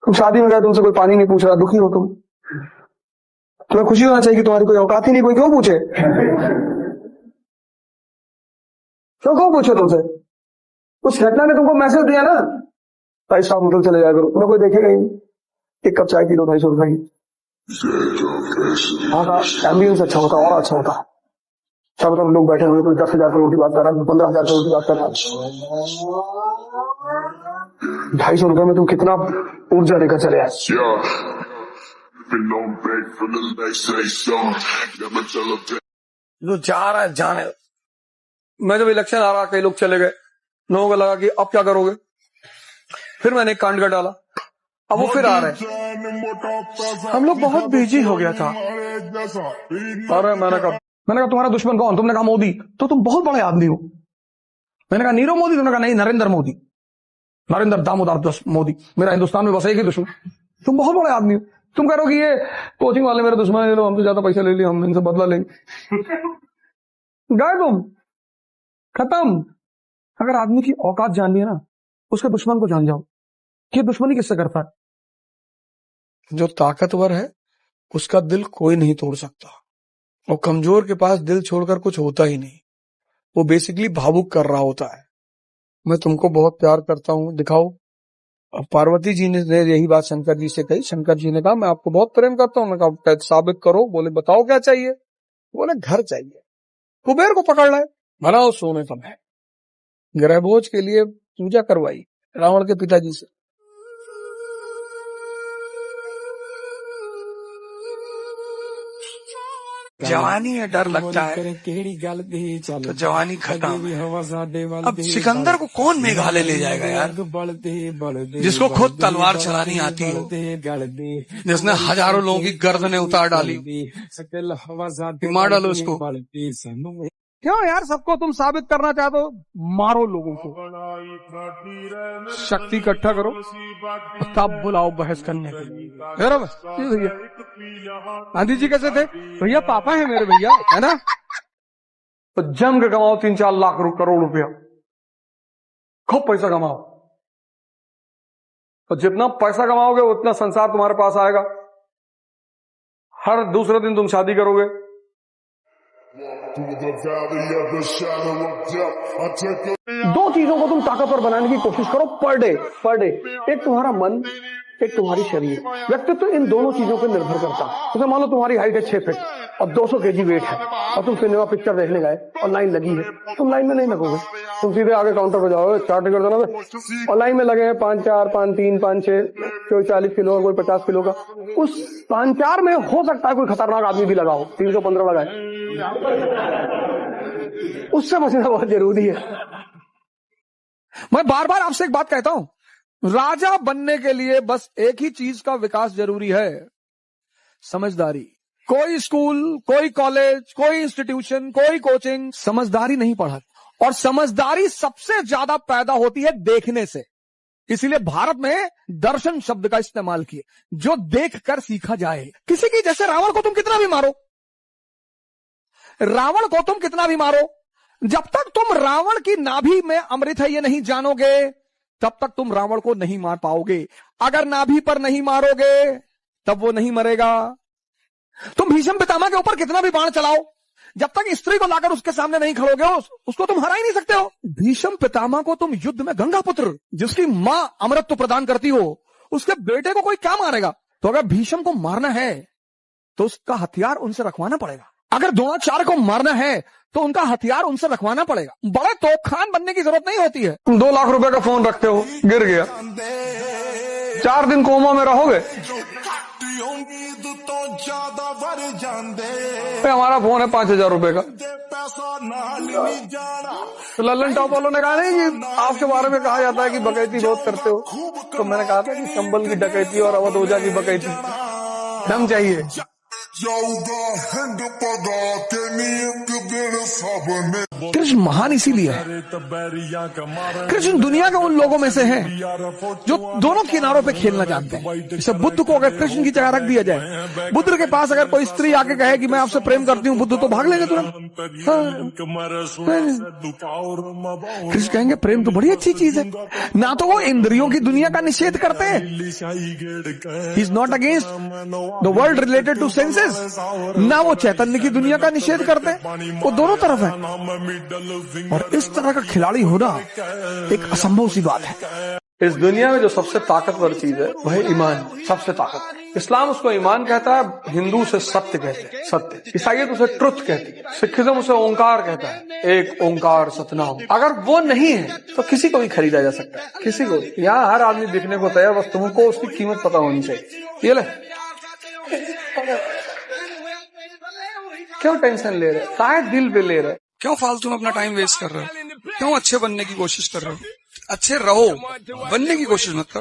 तुम शादी में गए, तुमसे कोई पानी नहीं पूछ रहा, दुखी हो तुम। तुम्हें खुशी होना चाहिए कि तुम्हारी कोई औकात ही नहीं, कोई क्यों पूछे? क्यों पूछे तुमसे? उस घटना ने तुमको मैसेज दिया ना, 250 होटल चले जाया करो, तुम्हें कोई देखेगा ही नहीं। एक कप चाय पी लो 250 रुपए की। वहां का एम्बियंस अच्छा होता, और अच्छा होता। सब तरफ लोग बैठे हुए, कोई 10,000 करोड़ की बात कर रहा है, 15,000 करोड़ की बात कर रहा है। 250 रुपए में तुम कितना ऊर्जा लेकर चले आए। जो जा रहा है जाने। मैं जब इलेक्शन आ रहा, कई लोग चले गए, लोगों को लगा कि अब क्या करोगे। फिर मैंने एक कांड कर डाला, अब वो फिर आ रहे हैं। हम लोग बहुत बिजी हो गया था। अरे मैंने कहा तुम्हारा दुश्मन कौन? तुमने कहा मोदी। तो तुम बहुत बड़े आदमी हो। मैंने कहा नीरव मोदी। तुमने कहा नहीं, नरेंद्र मोदी, नरेंद्र दामोदर मोदी। मेरा हिंदुस्तान में बस एक ही दुश्मन। तुम बहुत बड़े आदमी हो। तुम कह रहे हो कि ये कोचिंग वाले मेरे दुश्मन है, हमसे ज्यादा पैसा ले लिया, हम इनसे बदला लेंगे। गए तुम, खत्म। अगर आदमी की औकात जाननी है ना, उसके दुश्मन को जान जाओ कि दुश्मनी किससे करता है। जो ताकतवर है उसका दिल कोई नहीं तोड़ सकता, और कमजोर के पास दिल छोड़कर कुछ होता ही नहीं। वो बेसिकली भावुक कर रहा होता है। मैं तुमको बहुत प्यार करता हूं, दिखाओ। अब पार्वती जी ने यही बात शंकर जी से कही। शंकर जी ने कहा मैं आपको बहुत प्रेम करता हूं। मैंने कहा साबित करो। बोले बताओ क्या चाहिए। बोले घर चाहिए। कुबेर को पकड़ लाए, बनाओ सोने का महल। ग्रह भोज के लिए पूजा करवाई रावण के पिताजी से। जवानी में डर लगता है तो जवानी खत्म। अब सिकंदर को कौन मेघालय ले जाएगा यार, जिसको खुद तलवार चलानी आती हो, जिसने हजारों लोगों की गर्दनें उतार डाली। मार डालो उसको। क्यों यार, सबको तुम साबित करना चाहते हो, मारो लोगों को। शक्ति इकट्ठा करो, तब बुलाओ बहस करने के लिए। भैया गांधी जी कैसे थे? भैया पापा है मेरे, भैया है ना। तो जम के कमाओ 3-4 लाख करोड़ रुपया, खूब पैसा कमाओ। तो जितना पैसा कमाओगे उतना संसार तुम्हारे पास आएगा। हर दूसरे दिन तुम शादी करोगे। दो चीजों को तुम ताकतवर बनाने की कोशिश करो पर डे। एक तुम्हारा मन, एक तुम्हारी शरीर। व्यक्तित्व इन दोनों चीजों पर निर्भर करता है। जैसे मान लो तुम्हारी हाइट है 6 फीट और 200 kg वेट है, और तुम सिनेमा पिक्चर देखने गए और लाइन लगी है, तुम लाइन में नहीं लगोगे। तुम सीधे आगे काउंटर पर जाओगे, चार्ट टिकट देना, और लाइन में लगे हैं 5-4, 5-3, 5-6, कोई 40 किलो, कोई 50 किलो का। उस 5-4 में हो सकता है कोई खतरनाक आदमी भी लगा हो, 315 लगाए। उससे बचना बहुत जरूरी है। मैं बार बार आपसे एक बात कहता हूं, राजा बनने के लिए बस एक ही चीज का विकास जरूरी है, समझदारी। कोई स्कूल, कोई कॉलेज, कोई इंस्टीट्यूशन, कोई कोचिंग समझदारी नहीं पढ़ा, और समझदारी सबसे ज्यादा पैदा होती है देखने से। इसीलिए भारत में दर्शन शब्द का इस्तेमाल किए, जो देखकर सीखा जाए। किसी की, जैसे रावण को तुम कितना भी मारो, रावण को तुम कितना भी मारो, जब तक तुम रावण की नाभि में अमृत है ये नहीं जानोगे, तब तक तुम रावण को नहीं मार पाओगे। अगर नाभि पर नहीं मारोगे तब वो नहीं मरेगा। तुम भीष्म पितामह के ऊपर कितना भी बाण चलाओ, जब तक स्त्री को लाकर उसके सामने नहीं खड़ोगे उसको तुम हरा ही नहीं सकते हो। भीष्म पितामह को तुम युद्ध में, गंगा पुत्र जिसकी मां अमृत प्रदान करती हो, उसके बेटे को कोई क्या मारेगा। तो अगर भीष्म को मारना है तो उसका हथियार उनसे रखवाना पड़ेगा। अगर द्रोणाचार्य को मारना है तो उनका हथियार उनसे रखवाना पड़ेगा। बड़े तोपखान बनने की जरूरत नहीं होती है। तुम 2 लाख रुपए का फोन रखते हो, गिर गया, 4 दिन कोमा में रहोगे। हमारा फोन है 5,000 रुपए का। तो लल्लन टॉप वालों ने कहा नहीं कि आपके बारे में कहा जाता है कि बकैती बहुत करते हो। तो मैंने कहा था कि संबल की डकैती और अवध ओझा की बकैती। दम चाहिए। कृष्ण महान इसीलिए है। कृष्ण दुनिया के उन लोगों में से हैं जो दोनों किनारों पे खेलना जानते हैं। जैसे बुद्ध को अगर कृष्ण की जगह रख दिया जाए, बुद्ध के पास अगर कोई स्त्री आके कहे कि मैं आपसे प्रेम करती हूँ, बुद्ध तो भाग लेंगे तुरंत। कृष्ण कहेंगे प्रेम तो बड़ी अच्छी चीज है। ना तो वो इंद्रियों की दुनिया का निषेध करते हैं, he is not against the world related to senses, ना वो चैतन्य की दुनिया का निषेध करते हैं। वो दोनों तरफ है। और इस तरह का खिलाड़ी होना एक असंभव सी बात है। इस दुनिया में जो सबसे ताकतवर चीज है वह है ईमान, सबसे ताकत। इस्लाम उसको ईमान कहता है, हिंदू उसे सत्य कहते हैं, सत्य। ईसाईयत उसे ट्रुथ कहती है, सिखिज्म उसे ओंकार कहता है, एक ओंकार सतनाम। अगर वो नहीं है तो किसी को भी खरीदा जा सकता है, किसी को। यहाँ हर आदमी दिखने को तैयार, बस तुमको उसकी कीमत पता होनी चाहिए। ये ले, क्यों टेंशन ले रहे, शायद दिल पे ले रहे, क्यों फालतू में अपना टाइम वेस्ट कर रहे हो, क्यों अच्छे बनने की कोशिश कर रहे हो। अच्छे रहो, बनने की कोशिश मत कर।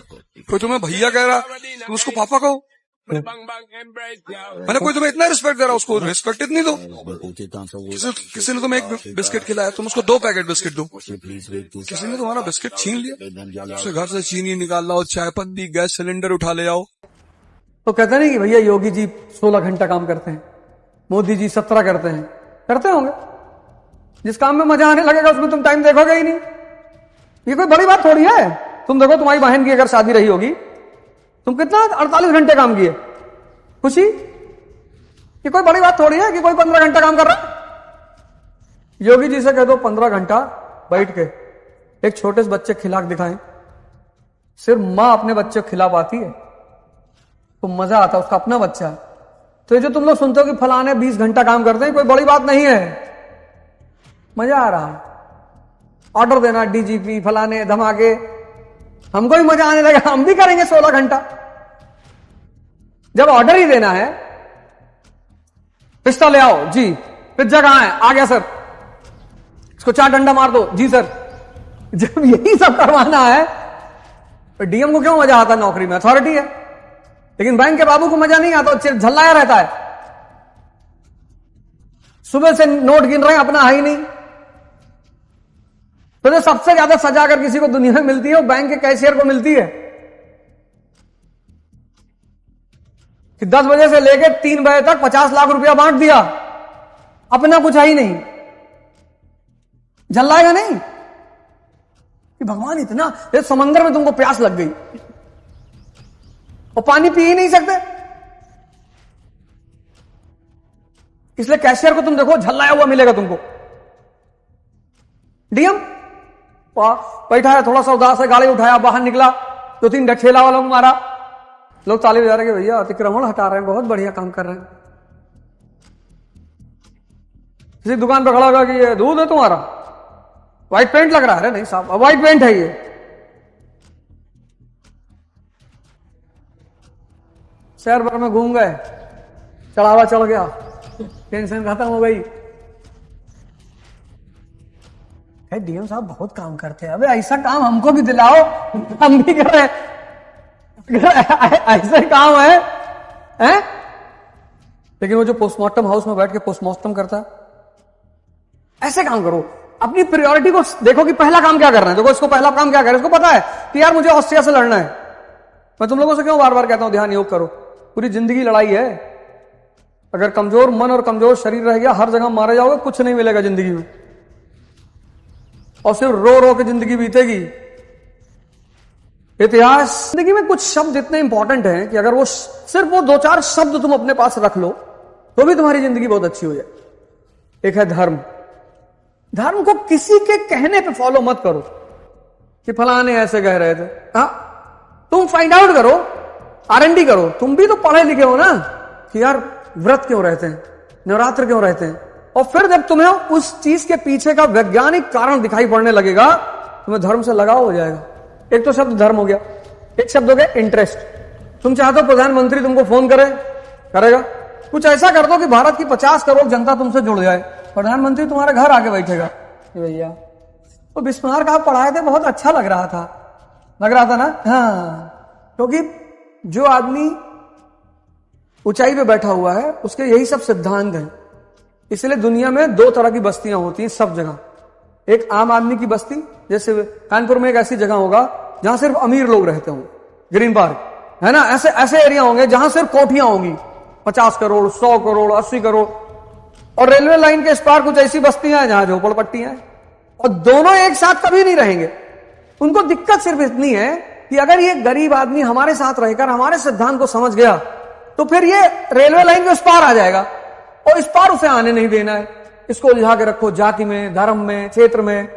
कोई तुम्हें भैया कह रहा, तुम उसको पापा कहो। मैंने कोई तुम्हें इतना रिस्पेक्ट दे रहा, उसको रिस्पेक्ट इतनी दो। किसी ने तुम्हें एक बिस्किट खिलाया, तुम उसको 2 पैकेट बिस्किट दो। किसी ने तुम्हारा बिस्किट छीन लिया, उसके घर से चीनी निकाल लाओ, चाय पत्ती, गैस सिलेंडर उठा ले आओ। तो कहते नहीं कि भैया योगी जी 16 घंटा काम करते हैं, मोदी जी 17 करते हैं। करते होंगे, जिस काम में मजा आने लगेगा उसमें तुम टाइम देखोगे ही नहीं। ये कोई बड़ी बात थोड़ी है। तुम देखो तुम्हारी बहन की अगर शादी रही होगी, तुम कितना 48 घंटे काम किए, खुशी। ये कोई बड़ी बात थोड़ी है कि कोई 15 घंटा काम कर रहा है। योगी जी से कह दो 15 घंटा बैठ के एक छोटे से बच्चे खिला के दिखाएं, सिर्फ मां अपने बच्चे को खिला पाती है तो मजा आता है, उसका अपना बच्चा। तो ये जो तुम लोग सुनते हो कि फलाने 20 घंटा काम करते हैं, कोई बड़ी बात नहीं है, मजा आ रहा है। ऑर्डर देना डीजीपी फलाने धमाके, हमको भी मजा आने लगा, हम भी करेंगे 16 घंटा। जब ऑर्डर ही देना है, पिस्टल ले आओ जी, पिज्जा कहां है, आ गया सर, इसको 4 डंडा मार दो जी सर। जब यही सब करवाना है तो डीएम को क्यों मजा आता है, नौकरी में अथॉरिटी है। लेकिन बैंक के बाबू को मजा नहीं आता, झल्लाया रहता है, सुबह से नोट गिन रहे हैं, अपना है ही नहीं। तो जो सबसे ज्यादा सजा अगर किसी को दुनिया में मिलती है वो बैंक के कैशियर को मिलती है कि 10 बजे से लेकर 3 बजे तक 50 लाख रुपया बांट दिया, अपना कुछ है ही नहीं। झल्लाएगा नहीं कि भगवान इतना, ये समंदर में तुमको प्यास लग गई और पानी पी ही नहीं सकते, इसलिए कैशियर को तुम देखो झल्लाया हुआ मिलेगा तुमको। डीएम बैठा है, थोड़ा सा उदास है, गाड़ी उठाया, बाहर निकला, 2-3 ठेला वालों को मारा, लोग ताली बजा रहे हैं, भैया अतिक्रमण हटा रहे हैं, बहुत बढ़िया काम कर रहे हैं। किसी दुकान पर खड़ा होगा कि ये दूध है तुम्हारा, व्हाइट पेंट लग रहा है। नहीं साहब, व्हाइट पेंट है ये। शहर भर में घूम गए, चढ़ावा चढ़ गया, टेंशन खत्म हो गई। डीएम साहब बहुत काम करते हैं, अबे ऐसा काम हमको भी दिलाओ, हम भी करें। ऐसे काम है, हैं? लेकिन वो जो पोस्टमार्टम हाउस में बैठ के पोस्टमार्टम करता है, ऐसे काम करो। अपनी प्रायोरिटी को देखो कि पहला काम क्या करना है। देखो इसको पहला काम क्या करना है, इसको पता है कि यार मुझे ऑस्ट्रिया से लड़ना है। मैं तुम लोगों से क्यों बार बार कहता हूं ध्यान योग करो, पूरी जिंदगी लड़ाई है। अगर कमजोर मन और कमजोर शरीर रह गया, हर जगह मारे जाओगे, कुछ नहीं मिलेगा जिंदगी में, और सिर्फ रो रो के जिंदगी बीतेगी। इतिहास जिंदगी में कुछ शब्द इतने इंपॉर्टेंट हैं कि अगर वो सिर्फ वो 2-4 शब्द तुम अपने पास रख लो तो भी तुम्हारी जिंदगी बहुत अच्छी हो जाए। एक है धर्म। धर्म को किसी के कहने पे फॉलो मत करो कि फलाने ऐसे कह रहे थे। हाँ, तुम फाइंड आउट करो, R&D करो। तुम भी तो पढ़े लिखे हो ना कि यार व्रत क्यों रहते हैं, नवरात्र क्यों रहते हैं, और फिर जब तुम्हें उस चीज के पीछे का वैज्ञानिक कारण दिखाई पड़ने लगेगा, तुम्हें धर्म से लगाव हो जाएगा। एक तो शब्द धर्म हो गया, एक शब्द हो गया इंटरेस्ट। तुम चाहते हो प्रधानमंत्री तुमको फोन करे, करेगा। कुछ ऐसा कर दो कि भारत की 50 करोड़ जनता तुमसे जुड़ जाए, प्रधानमंत्री तुम्हारे घर आके बैठेगा। भैया वो बिस्मार्क आप पढ़ाए थे, बहुत अच्छा लग रहा था ना। हाँ, क्योंकि जो आदमी ऊंचाई पे बैठा हुआ है, उसके यही सब सिद्धांत हैं। इसलिए दुनिया में दो तरह की बस्तियां होती हैं सब जगह। एक आम आदमी की बस्ती, जैसे कानपुर में एक ऐसी जगह होगा जहां सिर्फ अमीर लोग रहते होंगे, ग्रीन पार्क है ना, ऐसे ऐसे एरिया होंगे जहां सिर्फ कोठियां होंगी 50 करोड़ 100 करोड़ 80 करोड़। और रेलवे लाइन के इस पार कुछ ऐसी बस्तियां हैं जहां झोपड़पट्टियां हैं, और दोनों एक साथ कभी नहीं रहेंगे। उनको दिक्कत सिर्फ इतनी है कि अगर ये गरीब आदमी हमारे साथ रहकर हमारे सिद्धांत को समझ गया तो फिर ये रेलवे लाइन के उस पार आ जाएगा, और इस पार उसे आने नहीं देना है। इसको उलझा के रखो जाति में, धर्म में, क्षेत्र में।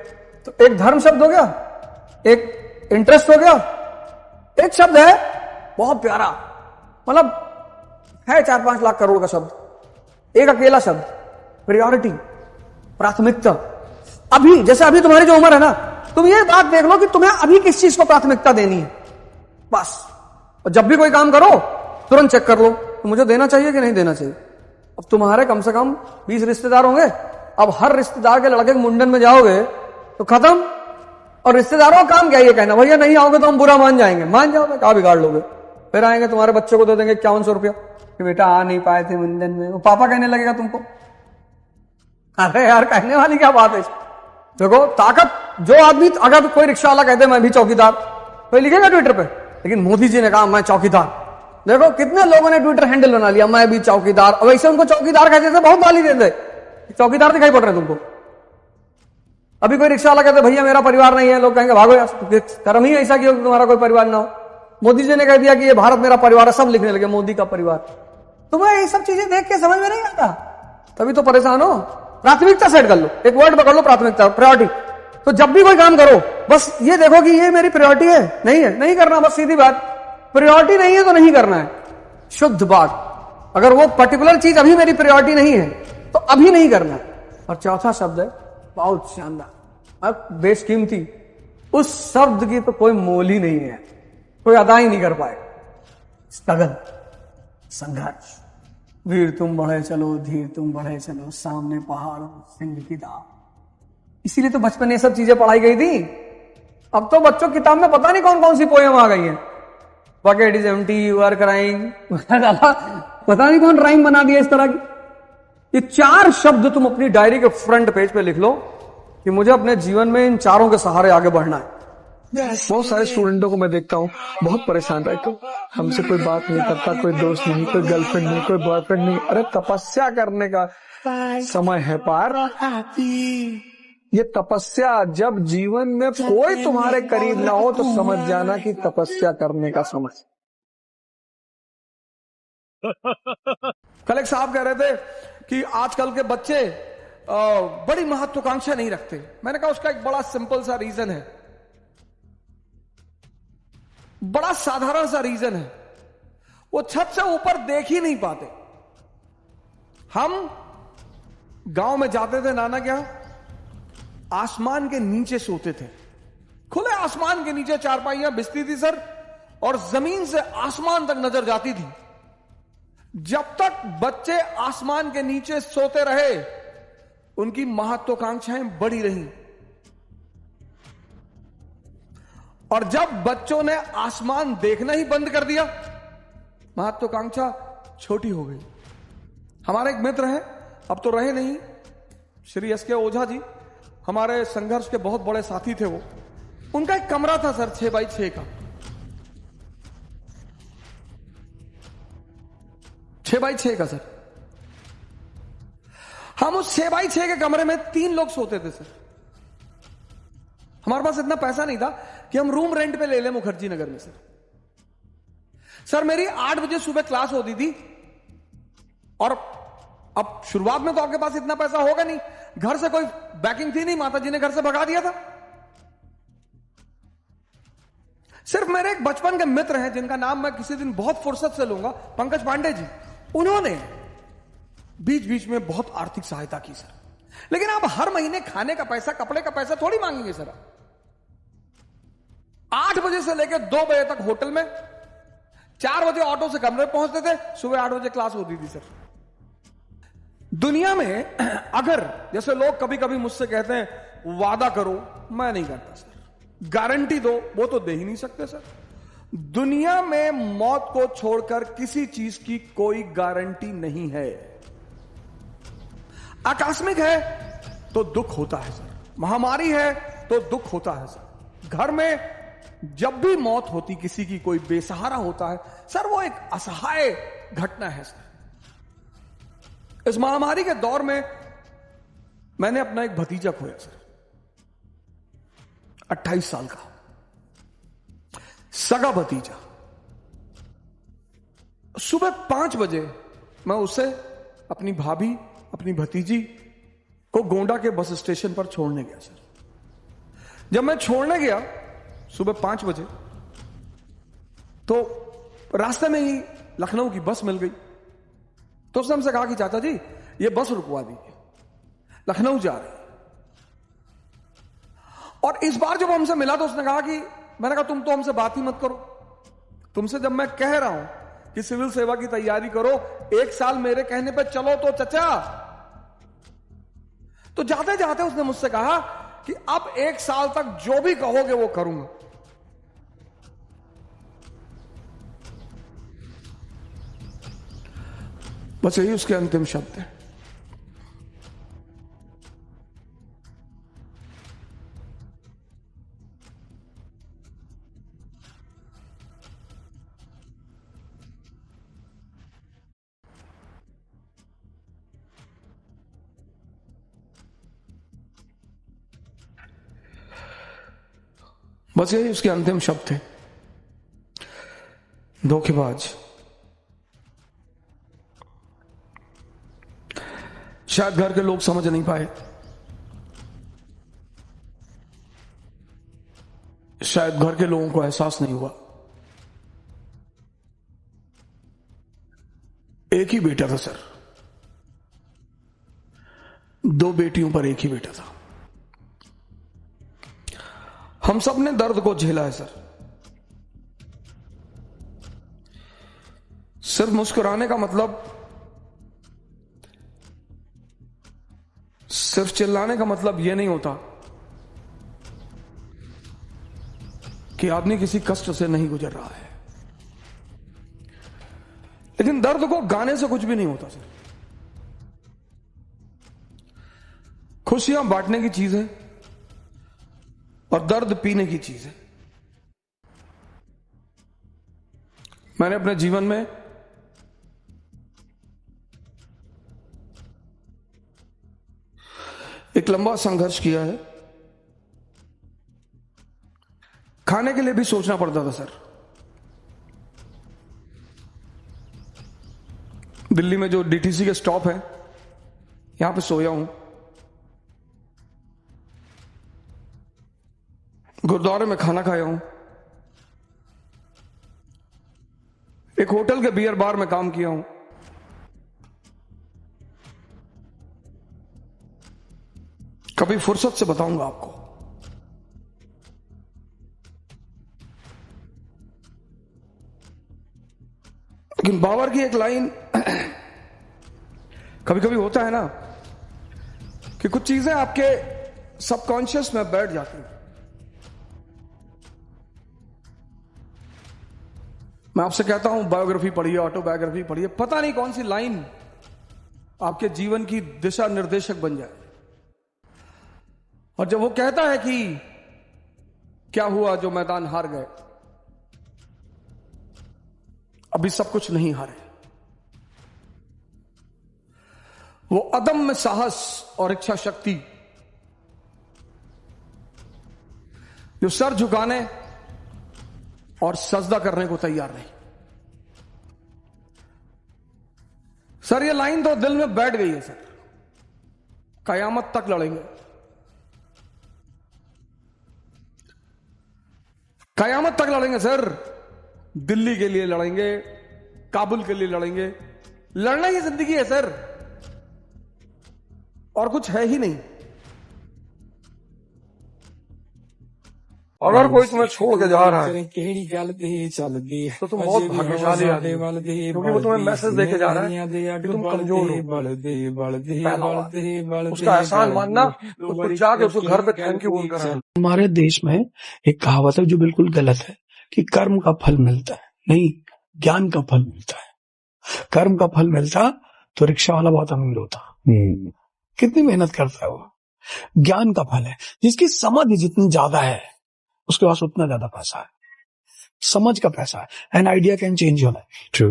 तो एक धर्म शब्द हो गया, एक इंटरेस्ट हो गया, एक शब्द है बहुत प्यारा, मतलब है 4-5 लाख करोड़ का शब्द, एक अकेला शब्द, प्रायोरिटी, प्राथमिकता। अभी जैसे अभी तुम्हारी जो उम्र है ना, तुम ये बात देख लो कि तुम्हें अभी किस चीज को प्राथमिकता देनी है, बस। और जब भी कोई काम करो तुरंत चेक कर लो तो मुझे देना चाहिए कि नहीं देना चाहिए। अब तुम्हारे कम से कम 20 रिश्तेदार होंगे, अब हर रिश्तेदार के लड़के के मुंडन में जाओगे तो खत्म। और रिश्तेदारों का काम क्या ये कहना, भैया नहीं आओगे तो हम बुरा मान जाएंगे। मान जाओगे, क्या बिगाड़ लोगे? फिर आएंगे तुम्हारे बच्चे को दे देंगे 5100 रुपया कि बेटा आ नहीं पाए थे मुंडन में, वो पापा कहने लगेगा तुमको। अरे यार कहने वाली क्या बात है। देखो ताकत, जो आदमी, अगर कोई रिक्शा वाला कहते मैं भी चौकीदार, कोई लिखेगा ट्विटर पे, लेकिन मोदी जी ने कहा मैं चौकीदार। देखो कितने लोगों ने ट्विटर हैंडल बना लिया, मैं भी चौकीदार। और वैसे उनको चौकीदार कहते थे, बहुत गाली देते, चौकीदार दिखाई पड़ रहे तुमको। अभी कोई रिक्शा वाला कहते भैया मेरा परिवार नहीं है, लोग कहेंगे भागो यार, कर्म ही ऐसा किया कि तुम्हारा कोई परिवार ना हो। मोदी जी ने कह दिया कि ये भारत मेरा परिवार है, सब लिखने लगे मोदी का परिवार। तुम्हें ये सब चीजें देख के समझ में नहीं आता, तभी तो परेशान हो। प्राथमिकता सेट कर लो, एक वर्ड पकड़ लो, प्राथमिकता, प्रायोरिटी। तो जब भी कोई काम करो बस ये देखो कि ये मेरी प्रायोरिटी है, नहीं करना, बस सीधी बात। प्रायोरिटी नहीं है तो नहीं करना है, शुद्ध बात। अगर वो पर्टिकुलर चीज अभी मेरी प्रायोरिटी नहीं है तो अभी नहीं करना है। और चौथा शब्द है बहुत शानदार, अब बेशकीमती, उस शब्द की तो कोई मोल ही नहीं है, कोई अदा ही नहीं कर पाए। स्ट्रगल, संघर्ष। वीर तुम बढ़े चलो, धीर तुम बढ़े चलो, सामने पहाड़ सिंह की दाव। इसीलिए तो बचपन ये सब चीजें पढ़ाई गई थी। अब तो बच्चों की किताब में पता नहीं कौन कौन सी पोयम आ गई है। Bucket is empty, you are crying, पता नहीं कौन राइम बना दिया इस तरह की। ये 4 शब्द तुम अपनी डायरी के फ्रंट पेज पे लिख लो कि मुझे अपने जीवन में इन 4 के सहारे आगे बढ़ना है। बहुत सारे स्टूडेंटों को मैं देखता हूँ बहुत परेशान रहते हो, हमसे कोई बात नहीं करता, कोई दोस्त नहीं, कोई गर्लफ्रेंड नहीं, कोई बॉयफ्रेंड नहीं। अरे तपस्या करने का समय है पार। ये तपस्या, जब जीवन में कोई तुम्हारे करीब ना हो तो समझ जाना कि तपस्या करने का समय। कल एक साहब कह रहे थे कि आजकल के बच्चे बड़ी महत्वाकांक्षा नहीं रखते। मैंने कहा उसका एक बड़ा सिंपल सा रीजन है, बड़ा साधारण सा रीजन है, वो छत से ऊपर देख ही नहीं पाते। हम गांव में जाते थे नाना क्या, आसमान के नीचे सोते थे, खुले आसमान के नीचे चारपाइयां बिछती थी सर, और जमीन से आसमान तक नजर जाती थी। जब तक बच्चे आसमान के नीचे सोते रहे उनकी महत्वाकांक्षाएं बढ़ी रही, और जब बच्चों ने आसमान देखना ही बंद कर दिया महत्वाकांक्षा छोटी हो गई। हमारे एक मित्र हैं, अब तो रहे नहीं, श्री एस के ओझा जी, हमारे संघर्ष के बहुत बड़े साथी थे वो। उनका एक कमरा था सर 6x6 का, 6x6 का सर। हम उस 6x6 के कमरे में 3 लोग सोते थे सर। हमारे पास इतना पैसा नहीं था कि हम रूम रेंट पे ले लें मुखर्जी नगर में सर। मेरी 8 बजे सुबह क्लास होती थी, और अब शुरुआत में तो आपके पास इतना पैसा होगा नहीं, घर से कोई बैकिंग थी नहीं, माता जी ने घर से भगा दिया था। सिर्फ मेरे एक बचपन के मित्र हैं जिनका नाम मैं किसी दिन बहुत फुर्सत से लूंगा, पंकज पांडे जी, उन्होंने बीच बीच में बहुत आर्थिक सहायता की सर। लेकिन आप हर महीने खाने का पैसा, कपड़े का पैसा थोड़ी मांगेंगे सर। 8 बजे से लेकर 2 बजे तक होटल में, 4 बजे ऑटो से कमरे पहुंचते थे, सुबह 8 बजे क्लास होती थी सर। दुनिया में अगर जैसे लोग कभी कभी मुझसे कहते हैं वादा करो, मैं नहीं करता सर। गारंटी दो, वो तो दे ही नहीं सकते सर। दुनिया में मौत को छोड़कर किसी चीज की कोई गारंटी नहीं है। आकस्मिक है तो दुख होता है सर, महामारी है तो दुख होता है सर, घर में जब भी मौत होती किसी की, कोई बेसहारा होता है सर, वो एक असहाय घटना है सर। इस महामारी के दौर में मैंने अपना एक भतीजा खोया सर, 28 साल का सगा भतीजा। सुबह 5 बजे मैं उसे, अपनी भाभी, अपनी भतीजी को गोंडा के बस स्टेशन पर छोड़ने गया सर। जब मैं छोड़ने गया सुबह 5 बजे, तो रास्ते में ही लखनऊ की बस मिल गई। तो उसने हमसे कहा कि चाचा जी ये बस रुकवा दीजिए, लखनऊ जा रही है। और इस बार जब हमसे मिला तो उसने कहा कि, मैंने कहा तुम तो हमसे बात ही मत करो, तुमसे जब मैं कह रहा हूं कि सिविल सेवा की तैयारी करो, 1 साल मेरे कहने पे चलो तो चचा। तो जाते जाते उसने मुझसे कहा कि अब 1 साल तक जो भी कहोगे वो करूंगा। बस यही उसके अंतिम शब्द है। बस यही उसके अंतिम शब्द थे। धोखेबाज। शायद घर के लोग समझ नहीं पाए, शायद घर के लोगों को एहसास नहीं हुआ। एक ही बेटा था सर, 2 बेटियों पर एक ही बेटा था। हम सब ने दर्द को झेला है सर। सिर्फ मुस्कुराने का मतलब, सिर्फ चिल्लाने का मतलब यह नहीं होता कि आदमी किसी कष्ट से नहीं गुजर रहा है, लेकिन दर्द को गाने से कुछ भी नहीं होता सर। खुशियां बांटने की चीज है और दर्द पीने की चीज है। मैंने अपने जीवन में एक लंबा संघर्ष किया है। खाने के लिए भी सोचना पड़ता था सर। दिल्ली में जो डीटीसी के स्टॉप है, यहां पे सोया हूं। गुरुद्वारे में खाना खाया हूं। एक होटल के बियर बार में काम किया हूं। कभी फुर्सत से बताऊंगा आपको। लेकिन बाबर की एक लाइन, कभी कभी होता है ना कि कुछ चीजें आपके सबकॉन्शियस में बैठ जाती हैं। मैं आपसे कहता हूं बायोग्राफी पढ़िए, ऑटोबायोग्राफी पढ़िए, पता नहीं कौन सी लाइन आपके जीवन की दिशा निर्देशक बन जाए। और जब वो कहता है कि क्या हुआ जो मैदान हार गए, अभी सब कुछ नहीं हारे। वो अदम्य साहस और इच्छा शक्ति जो सर झुकाने और सजदा करने को तैयार नहीं। सर ये लाइन तो दिल में बैठ गई है सर। कयामत तक लड़ेंगे, कयामत तक लड़ेंगे सर। दिल्ली के लिए लड़ेंगे, काबुल के लिए लड़ेंगे। लड़ना ही जिंदगी है सर, और कुछ है ही नहीं। अगर कोई तुम्हें छोड़ के जा रहा है तो तुम बहुत भाग्यशाली आदमी हो, क्योंकि वो तुम्हें मैसेज देके जा रहा है कि तुम कमजोर हो। पहला बात, उसका एहसान मानना, उसको जाके उसको घर पे थैंक यू बोलकर। हमारे देश में एक कहावत है जो बिल्कुल गलत है कि कर्म का फल मिलता है, नहीं, ज्ञान का फल मिलता है। कर्म का फल मिलता तो रिक्शा वाला बहुत अमीर होता, कितनी मेहनत करता है वो। ज्ञान का फल है, जिसकी समझ जितनी ज्यादा है उसके पास उतना ज्यादा पैसा है। समझ का पैसा है। An idea can change your life. True.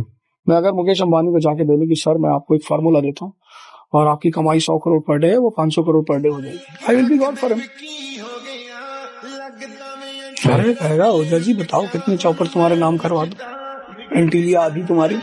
मैं अगर मुकेश अंबानी को जाके बोलूं कि सर मैं आपको एक फार्मूला देता हूँ और आपकी कमाई 100 करोड़ पर डे है, वो 500 करोड़ पर डे हो जाएगी, I will be God for him. अरे कहेगा ओझा जी बताओ कितने चौपर तुम्हारे नाम करवा दो, एंटीलिया आदि तुम्हारी।